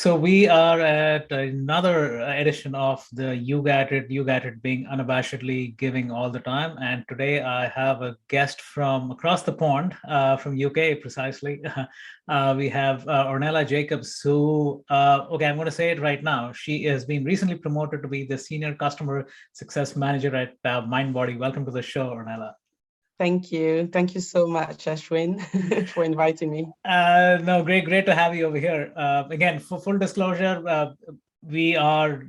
So we are at another edition of the You Got It being unabashedly giving all the time. And today I have a guest from across the pond, from UK precisely. We have Ornella Jacobs, who, okay, I'm going to say it right now. She has been recently promoted to be the Senior Customer Success Manager at MindBody. Welcome to the show, Ornella. Thank you. Thank you so much, Ashwin, for inviting me. No, great to have you over here. Again, for full disclosure, we are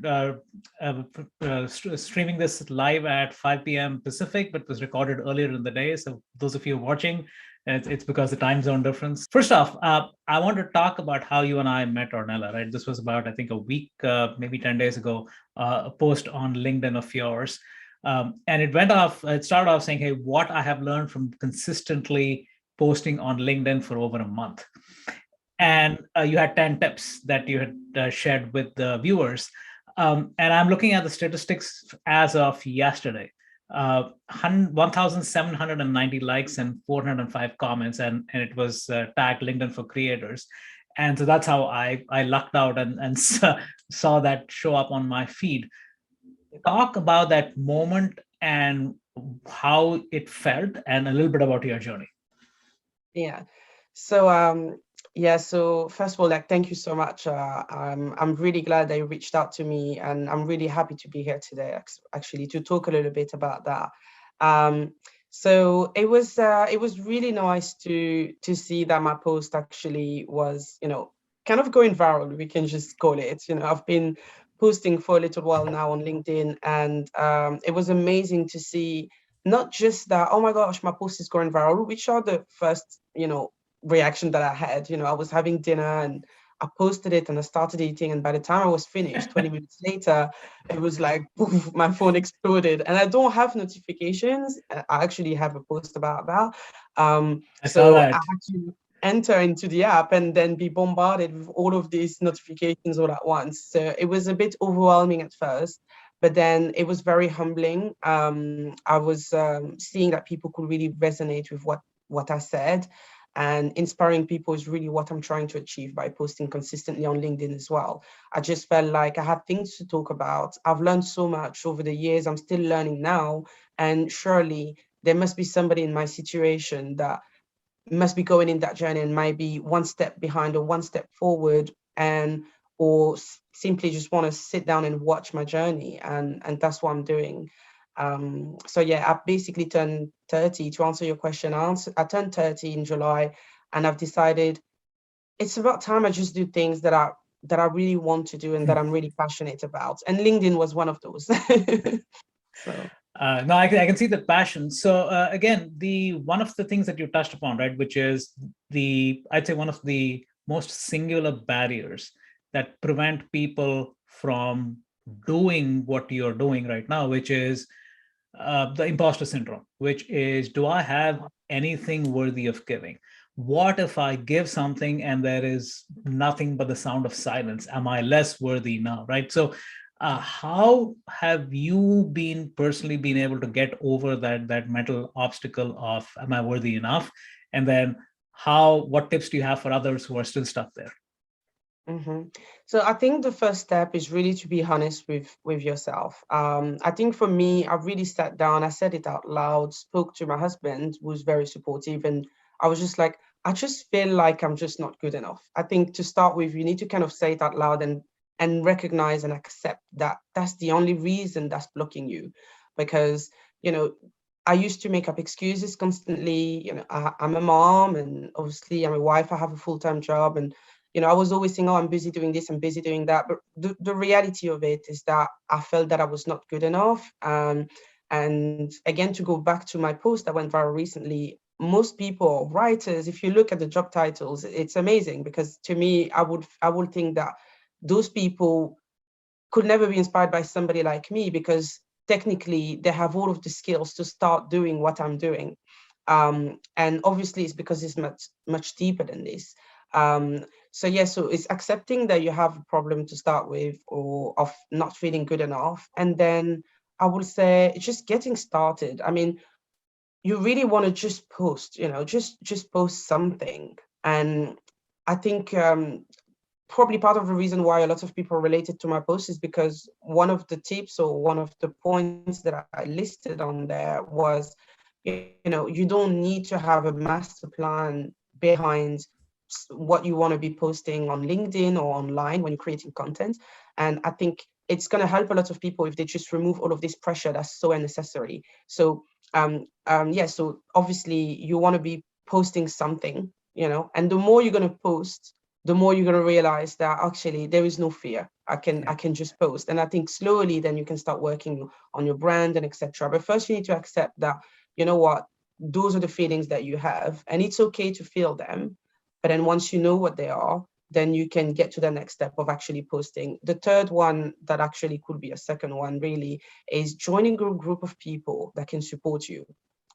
streaming this live at 5 p.m. Pacific, but was recorded earlier in the day. So those of you watching, it's because the time zone difference. First off, I want to talk about how you and I met, Ornella. Right, this was about I think a week, maybe 10 days ago. A post on LinkedIn of yours, and it went off. It started off saying, "Hey, what I have learned from consistently." Posting on LinkedIn for over a month. And you had 10 tips that you had shared with the viewers. And I'm looking at the statistics as of yesterday. 1,790 likes and 405 comments, and it was tagged LinkedIn for Creators. And so that's how I lucked out and saw that show up on my feed. Talk about that moment and how it felt, and a little bit about your journey. Yeah. So yeah, so first of all, like thank you so much. I'm really glad that you reached out to me, and I'm really happy to be here today actually to talk a little bit about that. Um so it was really nice to see that my post actually was, kind of going viral, we can just call it. I've been posting for a little while now on LinkedIn, and it was amazing to see not just that, oh my gosh, my post is going viral, which are the first, reaction that I had. I was having dinner and I posted it and I started eating. And by the time I was finished, 20 minutes later, it was like, poof, my phone exploded. And I don't have notifications. I actually have a post about that. I saw So I that. had to enter into the app and then be bombarded with all of these notifications all at once. So it was a bit overwhelming at first, but then it was very humbling. I was seeing that people could really resonate with what I said, and inspiring people is really what I'm trying to achieve by posting consistently on LinkedIn as well. I just felt like I had things to talk about. I've learned so much over the years. I'm still learning now, and surely there must be somebody in my situation that must be going in that journey and might be one step behind or one step forward, and or simply just want to sit down and watch my journey, and that's what I'm doing. So yeah, I basically turned 30. To answer your question, I turned 30 in July, and I've decided it's about time I just do things that I really want to do and that I'm really passionate about, and LinkedIn was one of those. So No, I can see the passion. So again, the one of the things that you touched upon, right, which is I'd say one of the most singular barriers that prevent people from doing what you're doing right now, which is the imposter syndrome, which is, do I have anything worthy of giving? What if I give something and there is nothing but the sound of silence? Am I less worthy now? Right. So, how have you been personally been able to get over that mental obstacle of am I worthy enough? And then what tips do you have for others who are still stuck there? hmm So I think the first step is really to be honest with yourself. I think for me, I really sat down, I said it out loud, spoke to my husband, who was very supportive, and I was just like, I just feel like I'm just not good enough. I think to start with, you need to kind of say it out loud and recognize and accept that that's the only reason that's blocking you, because you know. I used to make up excuses constantly. I'm a mom, and obviously I'm a wife. I have a full-time job, and I was always saying, oh, I'm busy doing this, I'm busy doing that. But the reality of it is that I felt that I was not good enough. And again, to go back to my post that went viral recently, most people, writers, if you look at the job titles, it's amazing, because to me, I would think that those people could never be inspired by somebody like me, because technically they have all of the skills to start doing what I'm doing. And obviously it's because it's much deeper than this. So yeah, so it's accepting that you have a problem to start with, or of not feeling good enough, and then I would say just getting started. I mean, you really want to just post, just post something. And I think probably part of the reason why a lot of people related to my post is because one of the tips or one of the points that I listed on there was, you don't need to have a master plan behind what you want to be posting on LinkedIn or online when you're creating content. And I think it's going to help a lot of people if they just remove all of this pressure that's so unnecessary. So so obviously you want to be posting something, and the more you're going to post, the more you're going to realize that actually there is no fear. I can just post. And I think slowly then you can start working on your brand and etc. But first you need to accept that, you know what, those are the feelings that you have, and it's okay to feel them. But then once you know what they are, then you can get to the next step of actually posting. The third one that actually could be a second one really is joining a group of people that can support you.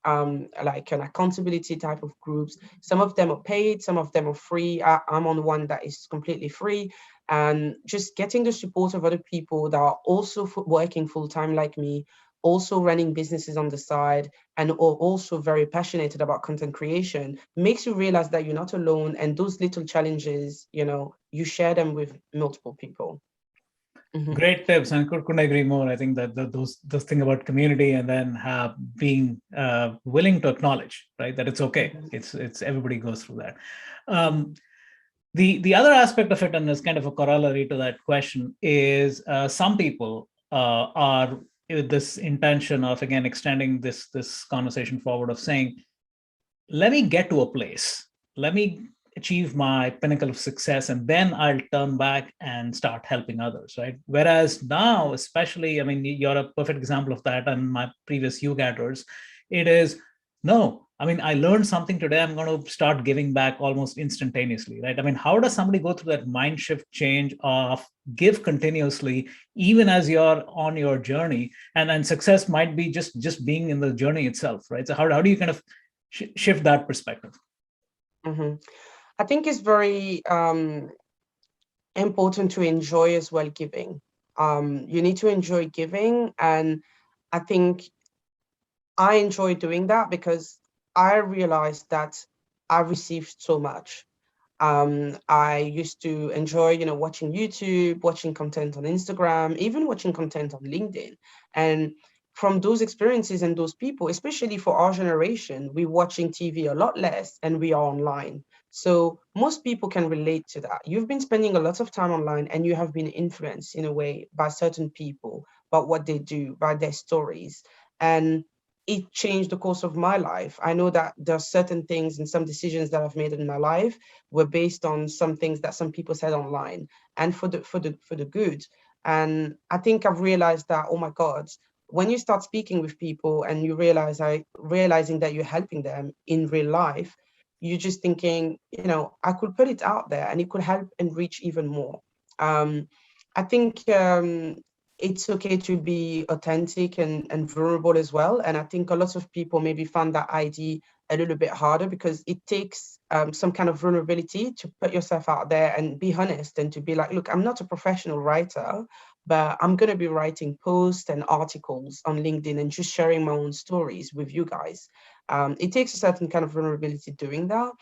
Like an accountability type of groups. Some of them are paid, some of them are free. I'm on one that is completely free. And just getting the support of other people that are also working full time like me, also running businesses on the side, and are also very passionate about content creation, makes you realize that you're not alone. And those little challenges, you share them with multiple people. Mhm. Great tips, and couldn't agree more. I think that those thing about community, and then being willing to acknowledge, right, that it's okay. Mhm. It's everybody goes through that. The other aspect of it, and as kind of a corollary to that question, is some people are with this intention of, again, extending this conversation forward, of saying, let me get to a place, let me achieve my pinnacle of success, and then I'll turn back and start helping others, right? Whereas now, especially, I mean, you're a perfect example of that, and my previous YouGathers, it is, no, I mean, I learned something today, I'm going to start giving back almost instantaneously, right? I mean, how does somebody go through that mind shift change of give continuously, even as you're on your journey? And success might be just being in the journey itself, right? So how do you kind of shift that perspective? Mhm. I think it's very important to enjoy as well giving. You need to enjoy giving, and I think I enjoy doing that because I realized that I received so much. I used to enjoy, watching YouTube, watching content on Instagram, even watching content on LinkedIn. And from those experiences and those people, especially for our generation, we're watching TV a lot less and we are online. So most people can relate to that. You've been spending a lot of time online and you have been influenced in a way by certain people, by what they do, by their stories. And it changed the course of my life. I know that there are certain things and some decisions that I've made in my life were based on some things that some people said online, and for the good. And I think I've realized that, oh my God, when you start speaking with people and you realizing that you're helping them in real life, you're just thinking, I could put it out there and it could help and reach even more. Um, I think it's okay to be authentic and vulnerable as well. And I think a lot of people maybe find that idea a little bit harder because it takes some kind of vulnerability to put yourself out there and be honest and to be like, look, I'm not a professional writer, but I'm going to be writing posts and articles on LinkedIn and just sharing my own stories with you guys. It takes a certain kind of vulnerability doing that.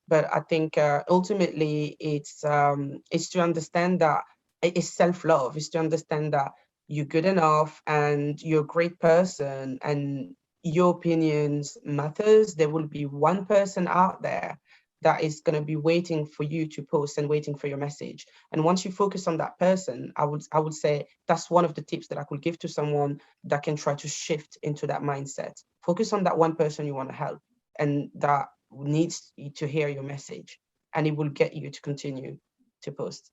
But I think ultimately it's to understand that it's self-love, is to understand that you're good enough and you're a great person and your opinions matters. There will be one person out there that is going to be waiting for you to post and waiting for your message. And once you focus on that person, I would say that's one of the tips that I could give to someone that can try to shift into that mindset. Focus on that one person you want to help and that needs to hear your message, and it will get you to continue to post.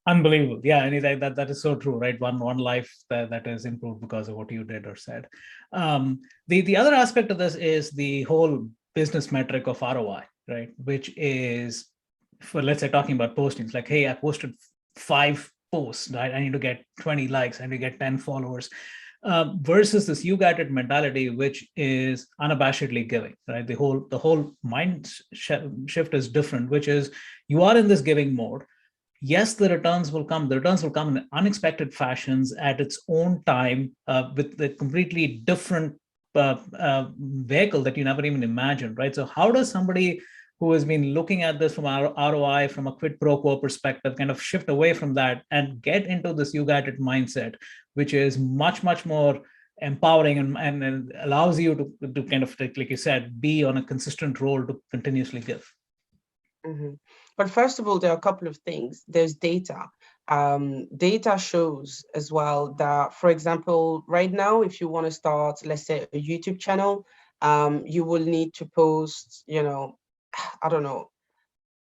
Unbelievable. Yeah, and that is so true, right? One life that is improved because of what you did or said. The other aspect of this is the whole business metric of ROI, right? Which is, for, let's say, talking about postings, like, hey, I posted 5 posts, right? I need to get 20 likes, I need to get 10 followers. Versus this you got it mentality, which is unabashedly giving, right? The whole mind shift is different, which is you are in this giving mode. Yes, the returns will come. The returns will come in unexpected fashions at its own time, with a completely different vehicle that you never even imagined, right? So how does somebody who has been looking at this from our ROI, from a quid pro quo perspective, kind of shift away from that and get into this you got it mindset, which is much, much more empowering and allows you to kind of, like you said, be on a consistent role to continuously give. But first of all, there are a couple of things. There's data. Data shows as well that, for example, right now, if you want to start, let's say, a YouTube channel, you will need to post, I don't know,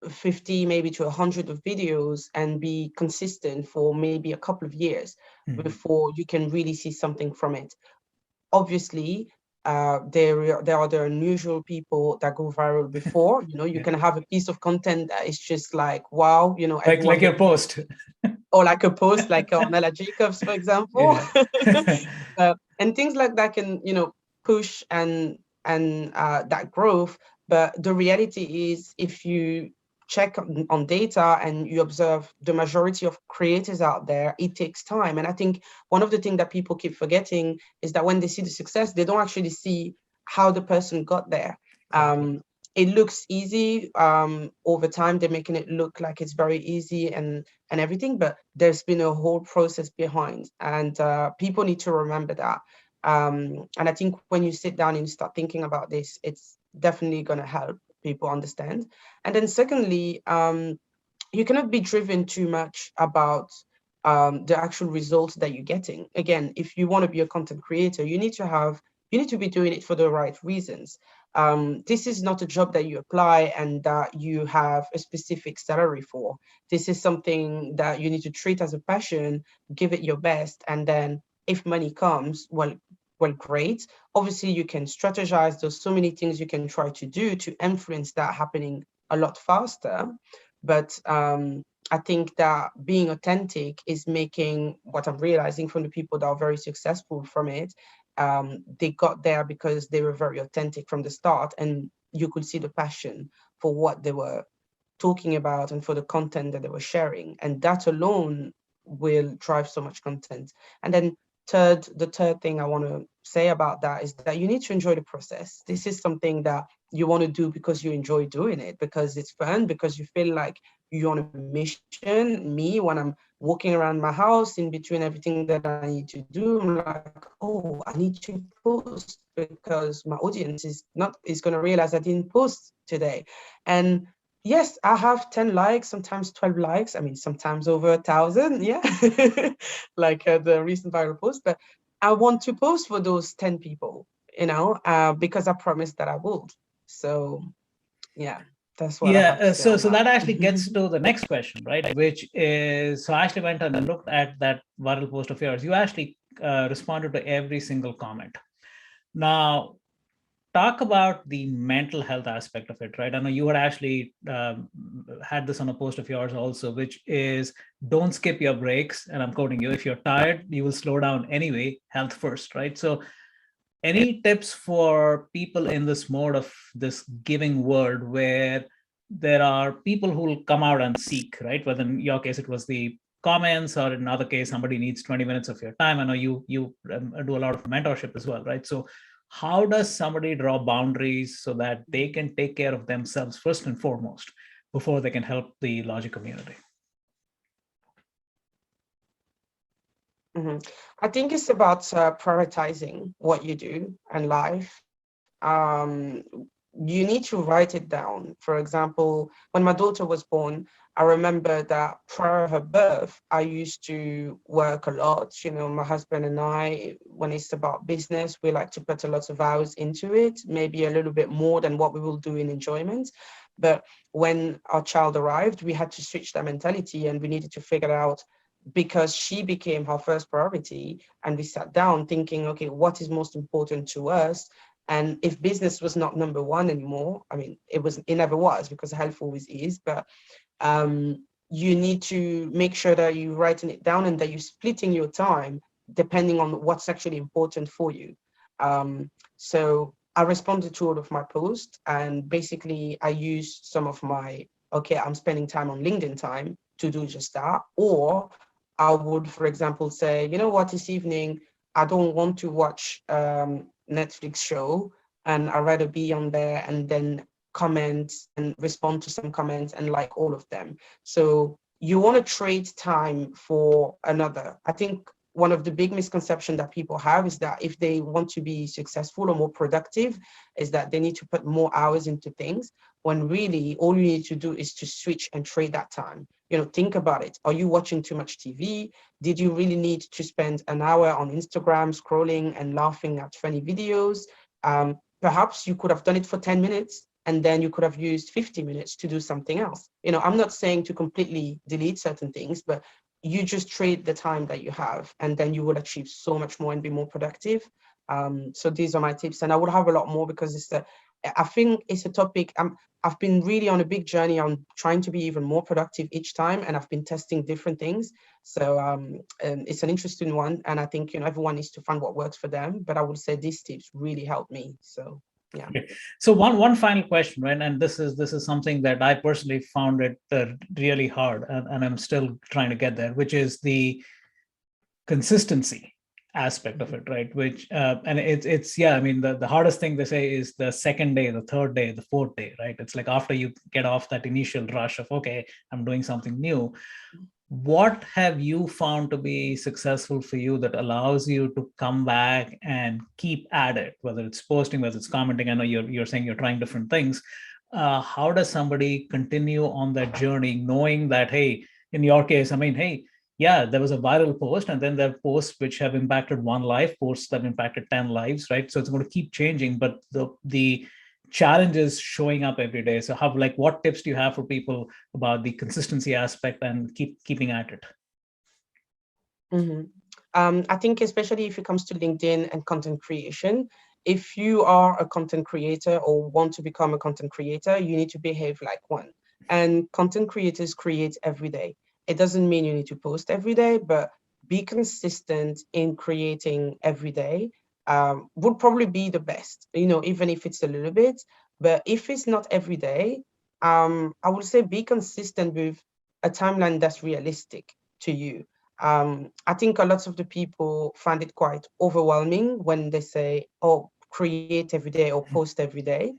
50 maybe to 100 of videos and be consistent for maybe a couple of years before you can really see something from it. Obviously, there are the unusual people that go viral before. You can have a piece of content that is just like, wow, like your post. Or like a post like Ornella Jacobs, for example. And things like that can, push and that growth. But the reality is, if you check on data and you observe the majority of creators out there, it takes time. And I think one of the things that people keep forgetting is that when they see the success, they don't actually see how the person got there. It looks easy. Over time, they're making it look like it's very easy and everything, but there's been a whole process behind, and people need to remember that. And I think when you sit down and start thinking about this, it's definitely going to help people understand. And then secondly, you cannot be driven too much about the actual results that you're getting. Again, if you want to be a content creator, you need to be doing it for the right reasons. This is not a job that you apply and that you have a specific salary for. This is something that you need to treat as a passion, give it your best, and then if money comes, well, great. Obviously, you can strategize. There's so many things you can try to do to influence that happening a lot faster. But I think that being authentic is making, what I'm realizing from the people that are very successful from it, they got there because they were very authentic from the start, and you could see the passion for what they were talking about and for the content that they were sharing. And that alone will drive so much content. And then the third thing I want to say about that is that you need to enjoy the process. This is something that you want to do because you enjoy doing it, because it's fun, because you feel like you're on a mission. Me, when I'm walking around my house, in between everything that I need to do, I'm like, oh, I need to post because my audience is going to realize I didn't post today. And yes, I have 10 likes, sometimes 12 likes. I mean, sometimes over 1,000. Yeah, like the recent viral post. But I want to post for those 10 people, because I promised that I would. So, yeah, that's what I have to say. So that actually gets to the next question, right? Which is, so I actually went and looked at that viral post of yours. You actually responded to every single comment. Now, talk about the mental health aspect of it, right? I know you had actually had this on a post of yours also, which is don't skip your breaks. And I'm quoting you, if you're tired, you will slow down anyway, health first, right? So any tips for people in this mode of this giving world where there are people who will come out and seek, right? Whether in your case, it was the comments, or in another case, somebody needs 20 minutes of your time. I know you do a lot of mentorship as well, right? So how does somebody draw boundaries so that they can take care of themselves first and foremost before they can help the larger community? I think it's about prioritizing what you do in life. You need to write it down. For example, when my daughter was born, I remember that prior to her birth, I used to work a lot. My husband and I, when it's about business, we like to put a lot of hours into it, maybe a little bit more than what we will do in enjoyment. But when our child arrived, we had to switch that mentality, and we needed to figure out, because she became our first priority, and we sat down thinking, okay, what is most important to us? And if business was not number one anymore, I mean, it never was, because health always is, but you need to make sure that you're writing it down and that you're splitting your time depending on what's actually important for you. So I responded to all of my posts, and basically I used some of my, okay, I'm spending time on LinkedIn time to do just that. Or I would, for example, say, you know what, this evening, I don't want to watch Netflix show, and I'd rather be on there and then comment and respond to some comments and like all of them. So you want to trade time for another. I think one of the big misconceptions that people have is that if they want to be successful or more productive, is that they need to put more hours into things, when really all you need to do is to switch and trade that time. Think about it. Are you watching too much TV? Did you really need to spend an hour on Instagram scrolling and laughing at funny videos? Perhaps you could have done it for 10 minutes and then you could have used 50 minutes to do something else. I'm not saying to completely delete certain things, but you just trade the time that you have, and then you will achieve so much more and be more productive. So these are my tips, and I would have a lot more because I think it's a topic. I've been really on a big journey on trying to be even more productive each time, and I've been testing different things. So it's an interesting one, and I think everyone needs to find what works for them. But I would say these tips really helped me. So yeah. Okay. So one final question, right? And this is something that I personally found it really hard, and I'm still trying to get there, which is the consistency aspect of it, right? Which and it's yeah, I mean the hardest thing they say is the second day, the third day, the fourth day, right? It's like after you get off that initial rush of, okay, I'm doing something new. What have you found to be successful for you that allows you to come back and keep at it, whether it's posting, whether it's commenting? I know you're saying you're trying different things. How does somebody continue on that journey, knowing that, hey, in your case, I mean, hey, yeah, there was a viral post, and then there are posts which have impacted one life, posts that impacted 10 lives, right? So it's going to keep changing, but the challenges showing up every day. So how, like, what tips do you have for people about the consistency aspect and keeping at it? I think especially if it comes to LinkedIn and content creation, if you are a content creator or want to become a content creator, you need to behave like one. And content creators create every day. It doesn't mean you need to post every day, but be consistent in creating every day would probably be the best, even if it's a little bit. But if it's not every day, I would say be consistent with a timeline that's realistic to you. I think a lot of the people find it quite overwhelming when they say, oh, create every day or post every day.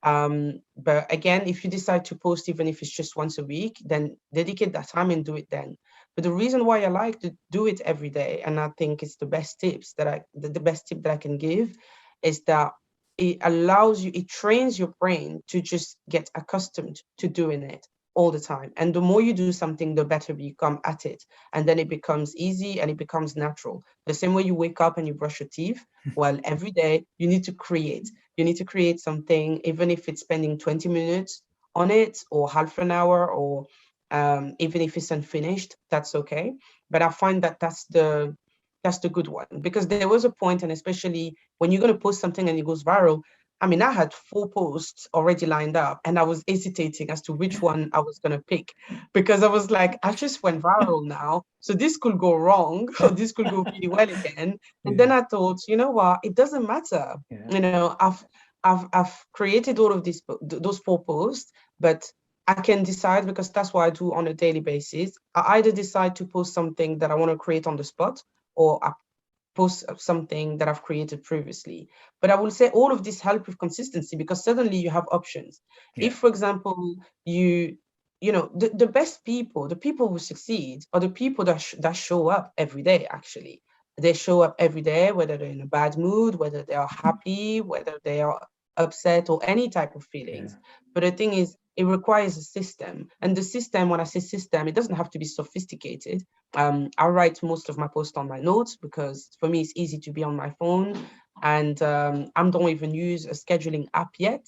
But again, if you decide to post, even if it's just once a week, then dedicate that time and do it then. But the reason why I like to do it every day, and I think it's the best tips the best tip that I can give, is that it allows you, it trains your brain to just get accustomed to doing it all the time. And the more you do something, the better you become at it. And then it becomes easy and it becomes natural. The same way you wake up and you brush your teeth, well, every day you need to create. You need to create something, even if it's spending 20 minutes on it or half an hour, or even if it's unfinished, that's okay. But I find that that's the good one, because there was a point, and especially when you're going to post something and it goes viral, I mean, I had 4 posts already lined up and I was hesitating as to which one I was going to pick, because I was like, I just went viral now. So this could go wrong. This could go really well again. And then I thought, you know what? It doesn't matter. Yeah. I've created all of those 4 posts, but I can decide, because that's what I do on a daily basis. I either decide to post something that I want to create on the spot, or I post something that I've created previously. But I will say all of this help with consistency, because suddenly you have options. Yeah. If, for example, the best people, the people who succeed, are the people that show up every day. Actually, they show up every day, whether they're in a bad mood, whether they are happy, whether they are upset, or any type of feelings. Yeah. But the thing is, it requires a system. And the system, when I say system, it doesn't have to be sophisticated. I write most of my posts on my notes, because for me, it's easy to be on my phone. And I don't even use a scheduling app yet.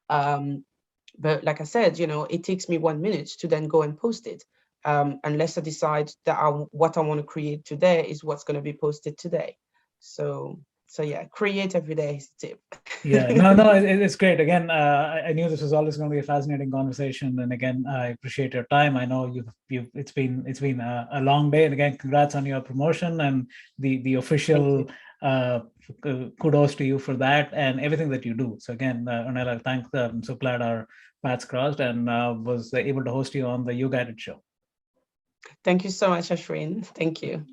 But like I said, it takes me 1 minute to then go and post it. Unless I decide that what I want to create today is what's going to be posted today. So yeah, create every day is the tip. Yeah, no, it's great. Again, I knew this was always going to be a fascinating conversation, and again, I appreciate your time. I know it's been a long day, and again, congrats on your promotion and the official kudos to you for that and everything that you do. So again, Ornella, thanks. I'm so glad our paths crossed, and was able to host you on the You Guided show. Thank you so much, Ashwin. Thank you.